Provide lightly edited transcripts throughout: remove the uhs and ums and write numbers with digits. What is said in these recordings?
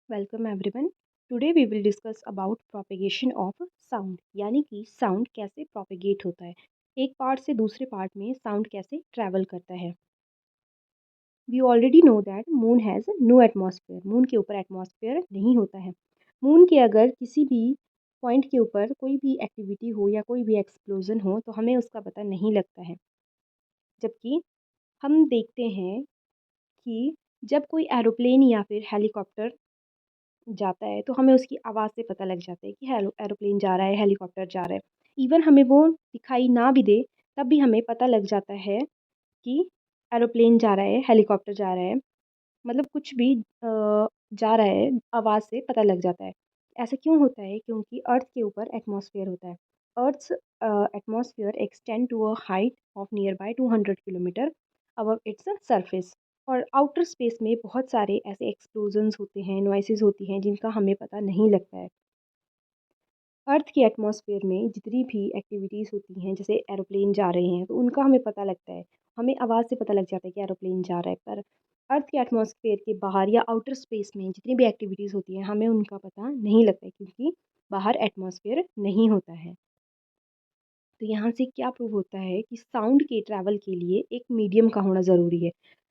Welcome everyone. Today we will discuss about propagation of sound, यानी कि sound कैसे propagate होता है, एक पार्ट से दूसरे पार्ट में साउंड कैसे ट्रैवल करता है। We already know that moon has no atmosphere. Moon के ऊपर एटमॉस्फेयर नहीं होता है। मून के अगर किसी भी पॉइंट के ऊपर कोई भी एक्टिविटी हो या कोई भी एक्सप्लोजन हो तो हमें उसका पता नहीं लगता है। जबकि हम देखते हैं कि जब कोई एरोप्लेन या फिर हेलीकॉप्टर जाता है तो हमें उसकी आवाज़ से पता लग जाता है कि एरोप्लेन जा रहा है, हेलीकॉप्टर जा रहा है। इवन हमें वो दिखाई ना भी दे तब भी हमें पता लग जाता है कि एरोप्लेन जा रहा है, हेलीकॉप्टर जा रहा है। मतलब कुछ भी जा रहा है, आवाज़ से पता लग जाता है। ऐसा क्यों होता है? क्योंकि अर्थ के ऊपर एटमॉस्फेयर होता है। Earth's atmosphere extend to a height of near by 200 kilometre above its surface. और आउटर स्पेस में बहुत सारे ऐसे एक्सप्लोजन्स होते हैं, नॉइसेस होती हैं जिनका हमें पता नहीं लगता है। अर्थ के एटमॉस्फेयर में जितनी भी एक्टिविटीज़ होती हैं, जैसे एरोप्लेन जा रहे हैं तो उनका हमें पता लगता है। हमें आवाज़ से पता लग जाता है कि एरोप्लेन जा रहा है। पर अर्थ के एटमॉस्फेयर के बाहर या आउटर स्पेस में जितनी भी एक्टिविटीज़ होती हैं हमें उनका पता नहीं लगता है, क्योंकि बाहर एटमॉस्फेयर नहीं होता है। तो यहाँ से क्या प्रूव होता है कि साउंड के ट्रैवल के लिए एक मीडियम का होना ज़रूरी है।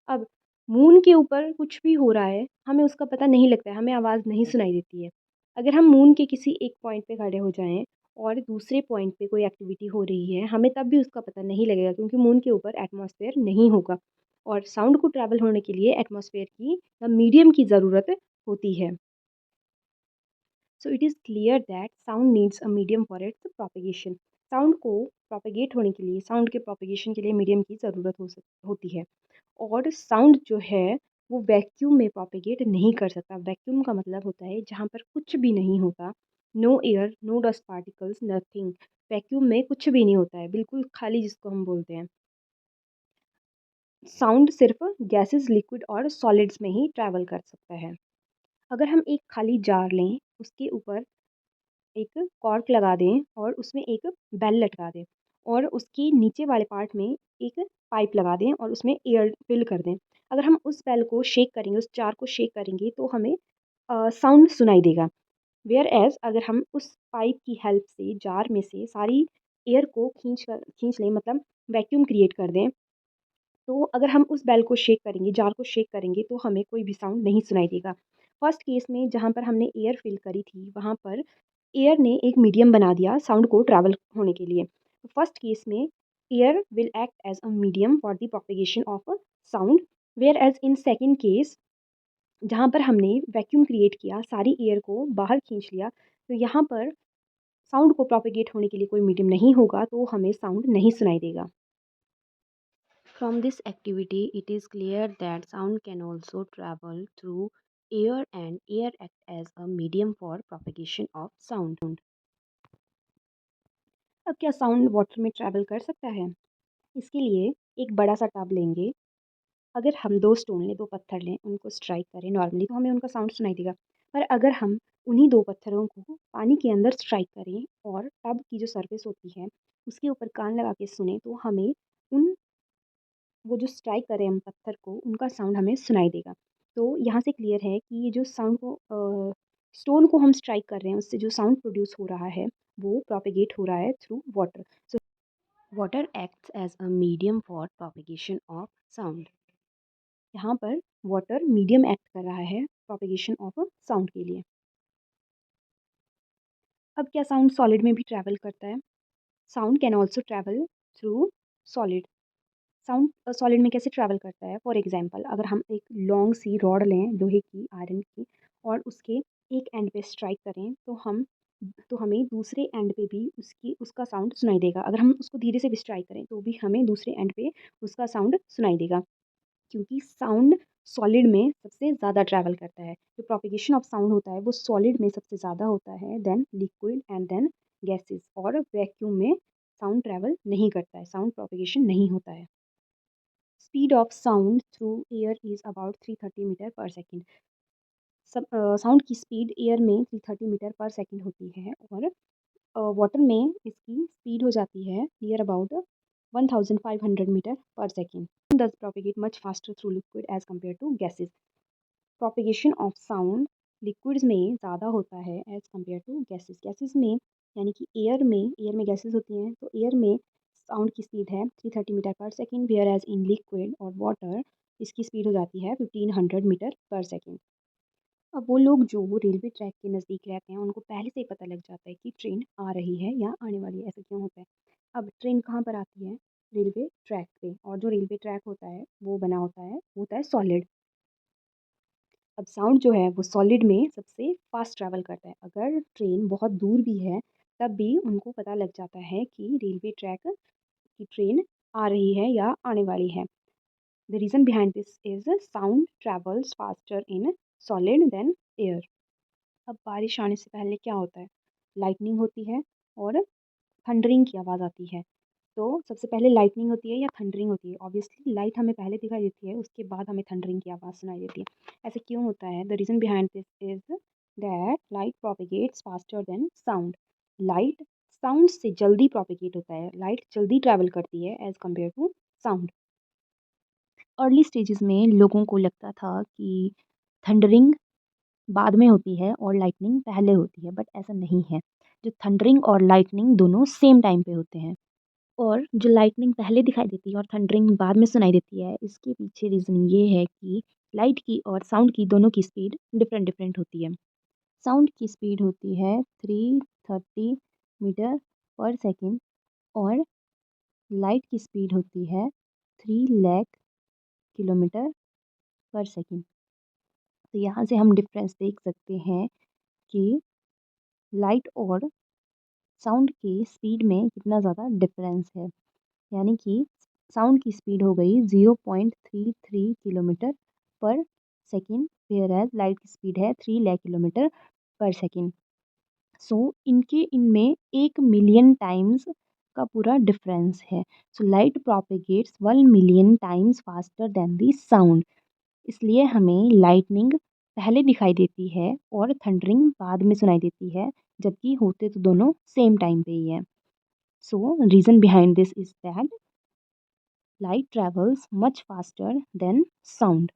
अब मून के ऊपर कुछ भी हो रहा है, हमें उसका पता नहीं लगता है, हमें आवाज़ नहीं सुनाई देती है। अगर हम मून के किसी एक पॉइंट पे खड़े हो जाएँ और दूसरे पॉइंट पे कोई एक्टिविटी हो रही है, हमें तब भी उसका पता नहीं लगेगा, क्योंकि मून के ऊपर एटमॉस्फेयर नहीं होगा और साउंड को ट्रैवल होने के लिए एटमॉस्फेयर की या मीडियम की ज़रूरत होती है। So it is clear that sound needs a medium for its propagation. Sound को प्रोपेगेट होने के लिए, साउंड के प्रोपेगेशन के लिए मीडियम की ज़रूरत होती है। और साउंड जो है वो वैक्यूम में प्रोपेगेट नहीं कर सकता। वैक्यूम का मतलब होता है जहाँ पर कुछ भी नहीं होता, no air, no dust particles, nothing. Vacuum में कुछ भी नहीं होता है, बिल्कुल खाली जिसको हम बोलते हैं। साउंड सिर्फ गैसेस, लिक्विड और सॉलिड्स में ही ट्रैवल कर सकता है। अगर हम एक खाली जार लें, उसके ऊपर एक कॉर्क लगा दें और उसमें एक बेल लटका दें और उसके नीचे वाले पार्ट में एक पाइप लगा दें और उसमें एयर फिल कर दें। अगर हम उस बेल को शेक करेंगे, उस जार को शेक करेंगे तो हमें साउंड सुनाई देगा। वेयर एज़ अगर हम उस पाइप की हेल्प से जार में से सारी एयर को खींच लें, मतलब वैक्यूम क्रिएट कर दें, तो अगर हम उस बेल को शेक करेंगे, जार को शेक करेंगे तो हमें कोई भी साउंड नहीं सुनाई देगा। फर्स्ट केस में जहाँ पर हमने एयर फिल करी थी, वहाँ पर एयर ने एक मीडियम बना दिया साउंड को ट्रैवल होने के लिए। फर्स्ट केस में air will act as a medium for the propagation of sound, whereas in second case जहाँ पर हमने वैक्यूम क्रिएट किया, सारी एयर को बाहर खींच लिया, तो यहाँ पर साउंड को प्रोपेगेट होने के लिए कोई मीडियम नहीं होगा, तो हमें साउंड नहीं सुनाई देगा। From this activity, it is clear that sound can also travel through air and air act as a medium for propagation of sound. अब क्या साउंड वाटर में ट्रैवल कर सकता है? इसके लिए एक बड़ा सा टब लेंगे। अगर हम 2 स्टोन लें, 2 पत्थर लें, उनको स्ट्राइक करें नॉर्मली तो हमें उनका साउंड सुनाई देगा। पर अगर हम उन्हीं 2 पत्थरों को पानी के अंदर स्ट्राइक करें और टब की जो सरफेस होती है, उसके ऊपर कान लगा के सुनें तो हमें उन वो जो स्ट्राइक करें हम पत्थर को, उनका साउंड हमें सुनाई देगा। तो यहाँ से क्लियर है कि ये जो साउंड को स्टोन को हम स्ट्राइक कर रहे हैं, उससे जो साउंड प्रोड्यूस हो रहा है, वो प्रोपेगेट हो रहा है through water. So water acts as a medium for propagation of sound. यहाँ पर वाटर मीडियम एक्ट कर रहा है प्रोपेगेशन ऑफ साउंड के लिए। अब क्या साउंड सॉलिड में भी ट्रैवल करता है? Sound can also travel through solid. Sound solid में कैसे ट्रैवल करता है? फॉर एग्जांपल अगर हम एक लॉन्ग सी रॉड लें, लोहे की, आयरन की, और उसके एक एंड पे स्ट्राइक करें तो हमें दूसरे एंड पे भी उसका साउंड सुनाई देगा। अगर हम उसको धीरे से भी स्ट्राइक करें तो भी हमें दूसरे एंड पे उसका साउंड सुनाई देगा, क्योंकि साउंड सॉलिड में सबसे ज़्यादा ट्रैवल करता है। जो प्रोपेगेशन ऑफ साउंड होता है वो सॉलिड में सबसे ज़्यादा होता है, then liquid and then gases. और वैक्यूम में साउंड ट्रैवल नहीं करता है, साउंड प्रोपेगेशन नहीं होता है। Speed of sound through air is about 330 metre per second. Sound की स्पीड एयर में 330 मीटर पर सेकेंड होती है और वाटर में इसकी स्पीड हो जाती है near about 1500 metre per second. Does propagate much faster through liquid as compared to gases. Propagation of sound liquids में ज़्यादा होता है as compare to gases. Gases में यानी कि एयर में गैसेस होती हैं, तो एयर में साउंड की स्पीड है 330 metre per second, whereas in liquid और वाटर इसकी स्पीड हो जाती है 1500 मीटर पर सेकंड। अब वो लोग जो रेलवे ट्रैक के नज़दीक रहते हैं, उनको पहले से ही पता लग जाता है कि ट्रेन आ रही है या आने वाली है। ऐसा क्यों होता है? अब ट्रेन कहाँ पर आती है? रेलवे ट्रैक पे, और जो रेलवे ट्रैक होता है वो बना होता है सॉलिड। अब साउंड जो है वो सॉलिड में सबसे फास्ट ट्रैवल करता है। अगर ट्रेन बहुत दूर भी है, तब भी उनको पता लग जाता है कि रेलवे ट्रैक की ट्रेन आ रही है या आने वाली है। The reason behind this is sound travels faster in solid than air. अब बारिश आने से पहले क्या होता है? लाइटनिंग होती है और थंडरिंग की आवाज़ आती है। तो सबसे पहले लाइटनिंग होती है या थंडरिंग होती है? ऑब्वियसली लाइट हमें पहले दिखाई देती है, उसके बाद हमें थंडरिंग की आवाज़ सुनाई देती है। ऐसा क्यों होता है? The reason behind this is that light propagates faster than sound. Light sound से जल्दी प्रोपेगेट होता है, लाइट जल्दी ट्रैवल करती है as compare to sound. Early stages में लोगों को लगता था कि थंडरिंग बाद में होती है और लाइटनिंग पहले होती है, बट ऐसा नहीं है। जो थंडरिंग और लाइटनिंग दोनों सेम टाइम पे होते हैं। और जो लाइटनिंग पहले दिखाई देती है और थंडरिंग बाद में सुनाई देती है, इसके पीछे रीज़न ये है कि लाइट की और साउंड की दोनों की स्पीड डिफरेंट डिफरेंट होती है। साउंड की स्पीड होती है 330 मीटर पर सेकंड, और लाइट की स्पीड होती है 3 लाख किलोमीटर पर सेकंड। तो यहाँ से हम डिफरेंस देख सकते हैं कि लाइट और साउंड की स्पीड में कितना ज़्यादा डिफरेंस है। यानी कि साउंड की स्पीड हो गई 0.33 kilometre per second, whereas light की स्पीड है 3 lakh kilometre per second. So इनके इनमें 1 मिलियन टाइम्स का पूरा डिफरेंस है। So light propagates 1 million times faster than the sound. इसलिए हमें लाइटनिंग पहले दिखाई देती है और थंडरिंग बाद में सुनाई देती है, जबकि होते तो दोनों सेम टाइम पे ही है। सो reason behind this is that light travels much faster than sound.